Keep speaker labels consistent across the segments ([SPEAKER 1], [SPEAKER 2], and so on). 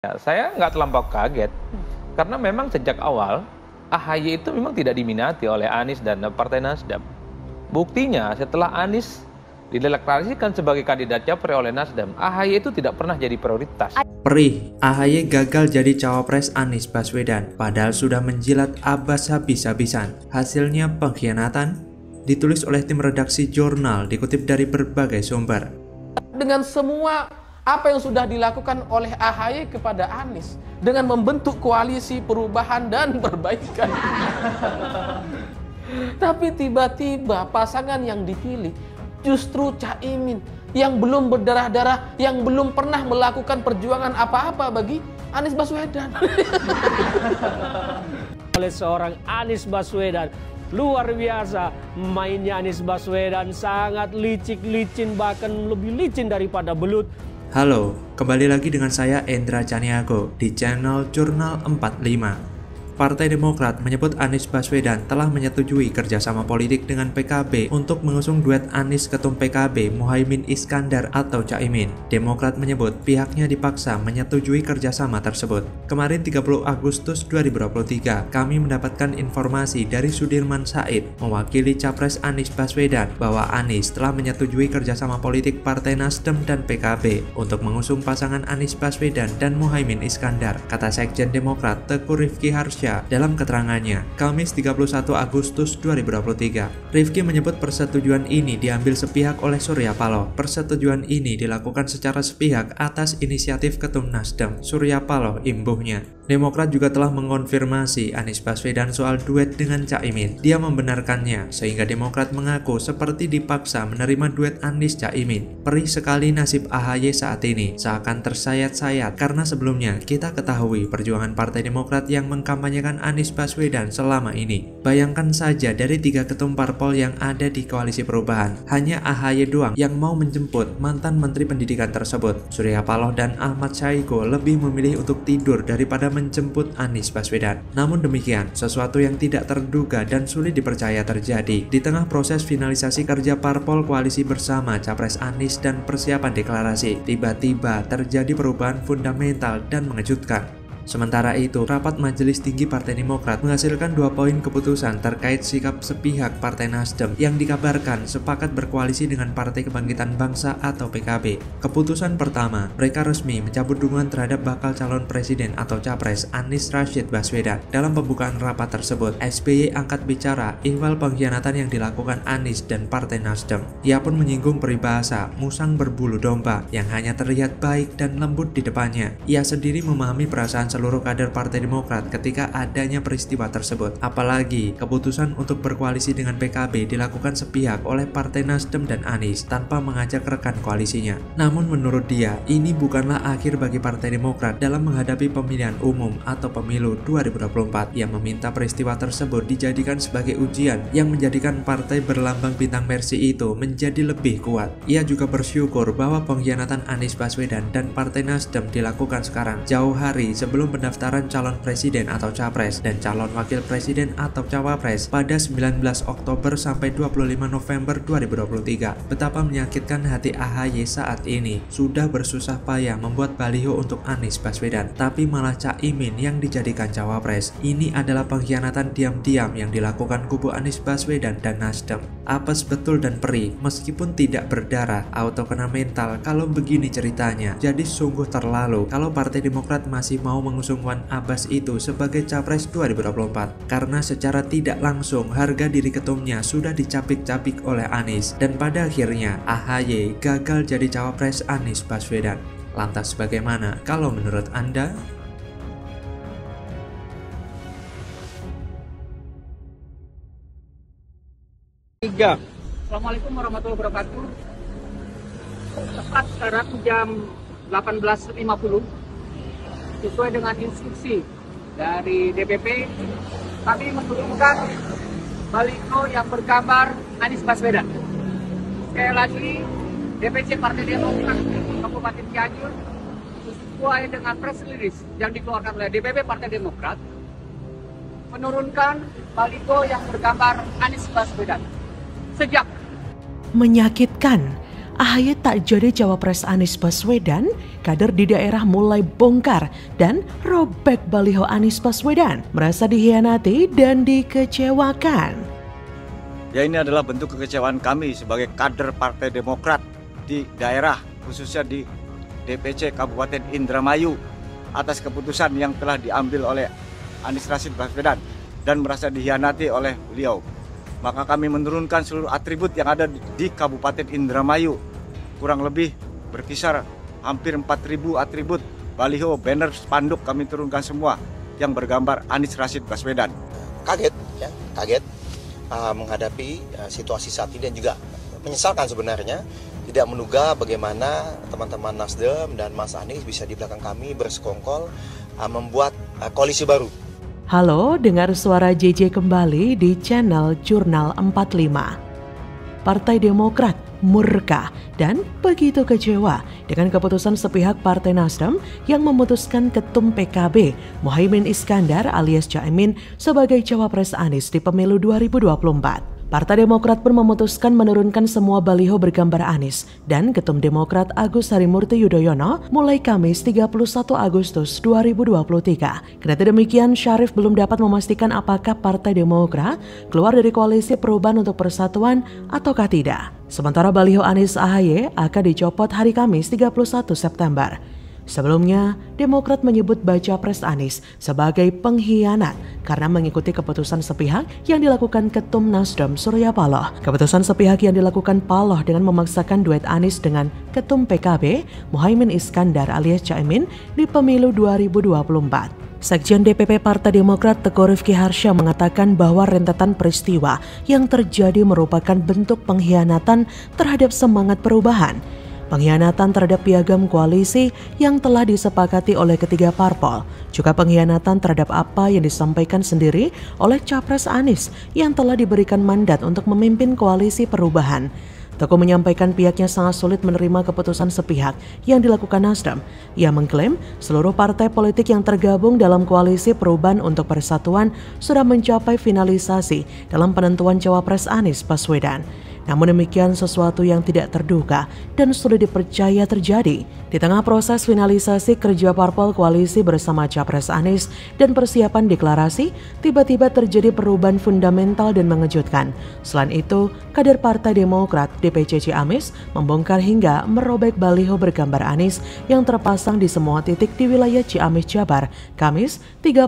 [SPEAKER 1] Ya, saya nggak terlampau kaget, karena memang sejak awal AHY itu memang tidak diminati oleh Anies dan Partai Nasdem. Buktinya setelah Anies dideklarasikan sebagai kandidat capres oleh Nasdem, AHY itu tidak pernah jadi prioritas.
[SPEAKER 2] Perih, AHY gagal jadi cawapres Anies Baswedan, padahal sudah menjilat Abbas habis-habisan. Hasilnya pengkhianatan, ditulis oleh tim redaksi jurnal, dikutip dari berbagai sumber.
[SPEAKER 3] Dengan semua apa yang sudah dilakukan oleh AHY kepada Anies dengan membentuk koalisi perubahan dan perbaikan. Tapi tiba-tiba pasangan yang dipilih justru Caimin yang belum berdarah-darah, yang belum pernah melakukan perjuangan apa-apa bagi Anies Baswedan.
[SPEAKER 4] Oleh seorang Anies Baswedan, luar biasa mainnya Anies Baswedan, sangat licin, bahkan lebih licin daripada belut.
[SPEAKER 2] Halo, kembali lagi dengan saya Endra Caniago di channel Jurnal 45. Partai Demokrat menyebut Anies Baswedan telah menyetujui kerjasama politik dengan PKB untuk mengusung duet Anies Ketum PKB Muhaimin Iskandar atau Caimin. Demokrat menyebut pihaknya dipaksa menyetujui kerjasama tersebut. Kemarin 30 Agustus 2023, kami mendapatkan informasi dari Sudirman Said, mewakili Capres Anies Baswedan, bahwa Anies telah menyetujui kerjasama politik Partai Nasdem dan PKB untuk mengusung pasangan Anies Baswedan dan Muhaimin Iskandar, kata Sekjen Demokrat Teguh Rifki Harsha dalam keterangannya, Kamis 31 Agustus 2023. Rifki menyebut persetujuan ini diambil sepihak oleh Surya Paloh. Persetujuan ini dilakukan secara sepihak atas inisiatif Ketum Nasdem, Surya Paloh, imbuhnya. Demokrat juga telah mengonfirmasi Anies Baswedan soal duet dengan Caimin. Dia membenarkannya, sehingga Demokrat mengaku seperti dipaksa menerima duet Anies Caimin. Perih sekali nasib AHY saat ini, seakan tersayat-sayat karena sebelumnya kita ketahui perjuangan Partai Demokrat yang mengkampanyekan Anies Baswedan selama ini. Bayangkan saja dari 3 ketum parpol yang ada di koalisi perubahan, hanya AHY doang yang mau menjemput mantan Menteri Pendidikan tersebut. Surya Paloh dan Ahmad Syahiku lebih memilih untuk tidur daripada menjemput Anies Baswedan. Namun demikian, sesuatu yang tidak terduga dan sulit dipercaya terjadi. Di tengah proses finalisasi kerja parpol koalisi bersama Capres Anies dan persiapan deklarasi, tiba-tiba terjadi perubahan fundamental dan mengejutkan. Sementara itu, rapat Majelis Tinggi Partai Demokrat menghasilkan 2 poin keputusan terkait sikap sepihak Partai Nasdem yang dikabarkan sepakat berkoalisi dengan Partai Kebangkitan Bangsa atau PKB. Keputusan pertama, mereka resmi mencabut dukungan terhadap bakal calon presiden atau capres Anies Rashid Baswedan. Dalam pembukaan rapat tersebut, SBY angkat bicara ihwal pengkhianatan yang dilakukan Anies dan Partai Nasdem. Ia pun menyinggung peribahasa musang berbulu domba yang hanya terlihat baik dan lembut di depannya. Ia sendiri memahami perasaan seluruh kader Partai Demokrat ketika adanya peristiwa tersebut. Apalagi keputusan untuk berkoalisi dengan PKB dilakukan sepihak oleh Partai Nasdem dan Anies tanpa mengajak rekan koalisinya. Namun menurut dia, ini bukanlah akhir bagi Partai Demokrat dalam menghadapi pemilihan umum atau pemilu 2024. Ia meminta peristiwa tersebut dijadikan sebagai ujian yang menjadikan partai berlambang bintang Mercy itu menjadi lebih kuat. Ia juga bersyukur bahwa pengkhianatan Anies Baswedan dan Partai Nasdem dilakukan sekarang, jauh hari sebelum pendaftaran calon presiden atau capres dan calon wakil presiden atau cawapres pada 19 Oktober sampai 25 November 2023. Betapa menyakitkan hati AHY saat ini. Sudah bersusah payah membuat baliho untuk Anies Baswedan, tapi malah Caimin yang dijadikan cawapres. Ini adalah pengkhianatan diam-diam yang dilakukan kubu Anies Baswedan dan Nasdem. Apes betul dan perih, meskipun tidak berdarah, auto kena mental kalau begini ceritanya. Jadi sungguh terlalu kalau Partai Demokrat masih mau mengusung Wan Abbas itu sebagai capres 2024, karena secara tidak langsung harga diri ketumnya sudah dicapik-capik oleh Anies, dan pada akhirnya AHY gagal jadi cawapres Anies Baswedan. Lantas bagaimana kalau menurut Anda?
[SPEAKER 5] Assalamualaikum warahmatullahi wabarakatuh. Tepat sekarang jam 18.50, sesuai dengan instruksi dari DPP, kami menurunkan baliho yang bergambar Anies Baswedan. Sekali lagi, DPC Partai Demokrat Kabupaten Cianjur sesuai dengan press release yang dikeluarkan oleh DPP Partai Demokrat menurunkan baliho yang bergambar Anies Baswedan. Sejak
[SPEAKER 6] menyakitkan, AHY tak jadi cawapres Anies Baswedan, kader di daerah mulai bongkar dan robek baliho Anies Baswedan, merasa dikhianati dan dikecewakan.
[SPEAKER 7] Ya, ini adalah bentuk kekecewaan kami sebagai kader Partai Demokrat di daerah, khususnya di DPC Kabupaten Indramayu, atas keputusan yang telah diambil oleh Anies Rashid Baswedan dan merasa dikhianati oleh beliau. Maka kami menurunkan seluruh atribut yang ada di Kabupaten Indramayu. Kurang lebih berkisar hampir 4.000 atribut, baliho, banner, spanduk kami turunkan semua yang bergambar Anies Rashid Baswedan.
[SPEAKER 8] Kaget menghadapi situasi saat ini dan juga menyesalkan sebenarnya tidak menduga bagaimana teman-teman Nasdem dan Mas Anies bisa di belakang kami bersekongkol membuat koalisi baru.
[SPEAKER 6] Halo, dengar suara JJ kembali di channel Jurnal 45. Partai Demokrat murka dan begitu kecewa dengan keputusan sepihak Partai Nasdem yang memutuskan Ketum PKB Muhaimin Iskandar alias Caimin sebagai cawapres Anies di pemilu 2024. Partai Demokrat pun memutuskan menurunkan semua baliho bergambar Anies dan Ketum Demokrat Agus Harimurti Yudhoyono mulai Kamis 31 Agustus 2023. Kendati demikian, Syarif belum dapat memastikan apakah Partai Demokrat keluar dari Koalisi Perubahan untuk Persatuan ataukah tidak. Sementara baliho Anies AHY akan dicopot hari Kamis 31 September. Sebelumnya, Demokrat menyebut baca pres Anies sebagai pengkhianat karena mengikuti keputusan sepihak yang dilakukan Ketum Nasdem Surya Paloh. Keputusan sepihak yang dilakukan Paloh dengan memaksakan duet Anies dengan Ketum PKB Muhaimin Iskandar alias Caimin di pemilu 2024. Sekjen DPP Partai Demokrat Teguh Rifki Harsha mengatakan bahwa rentetan peristiwa yang terjadi merupakan bentuk pengkhianatan terhadap semangat perubahan. Pengkhianatan terhadap piagam koalisi yang telah disepakati oleh ketiga parpol, juga pengkhianatan terhadap apa yang disampaikan sendiri oleh Capres Anies yang telah diberikan mandat untuk memimpin koalisi perubahan. Teguh menyampaikan pihaknya sangat sulit menerima keputusan sepihak yang dilakukan Nasdem. Ia mengklaim seluruh partai politik yang tergabung dalam koalisi perubahan untuk persatuan sudah mencapai finalisasi dalam penentuan cawapres Anies Baswedan. Namun demikian sesuatu yang tidak terduga dan sulit dipercaya terjadi. Di tengah proses finalisasi kerja parpol koalisi bersama Capres Anies dan persiapan deklarasi, tiba-tiba terjadi perubahan fundamental dan mengejutkan. Selain itu, kader Partai Demokrat DPC Ciamis membongkar hingga merobek baliho bergambar Anies yang terpasang di semua titik di wilayah Ciamis, Jabar, Kamis 31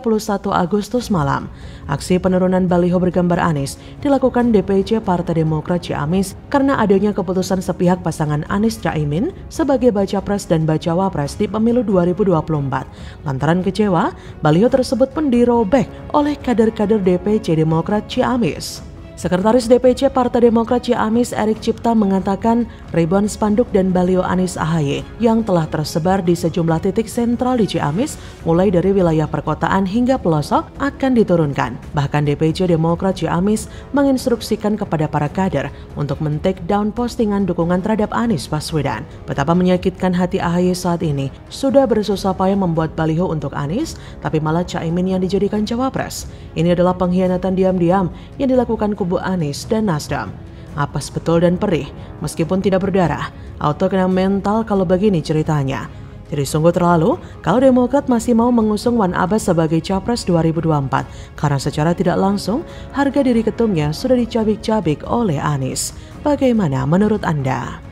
[SPEAKER 6] Agustus malam. Aksi penurunan baliho bergambar Anies dilakukan DPC Partai Demokrat Ciamis karena adanya keputusan sepihak pasangan Anies Caimin sebagai baca pres dan bacawa pres di pemilu 2024. Lantaran kecewa, baliho tersebut pun dirobek oleh kader-kader DPC Demokrat Ciamis. Sekretaris DPC Partai Demokrat Ciamis Erik Cipta mengatakan ribuan spanduk dan baliho Anies AHY yang telah tersebar di sejumlah titik sentral di Ciamis mulai dari wilayah perkotaan hingga pelosok akan diturunkan. Bahkan DPC Demokrat Ciamis menginstruksikan kepada para kader untuk men-take down postingan dukungan terhadap Anies Baswedan. Betapa menyakitkan hati AHY saat ini, sudah bersusah payah membuat baliho untuk Anies, tapi malah Caimin yang dijadikan cawapres. Ini adalah pengkhianatan diam-diam yang dilakukan kubu Anies dan Nasdem. Apes betul dan perih, meskipun tidak berdarah. Auto kena mental kalau begini ceritanya. Jadi sungguh terlalu kalau Demokrat masih mau mengusung Wan Abbas sebagai Capres 2024 karena secara tidak langsung harga diri ketumnya sudah dicabik-cabik oleh Anies. Bagaimana menurut Anda?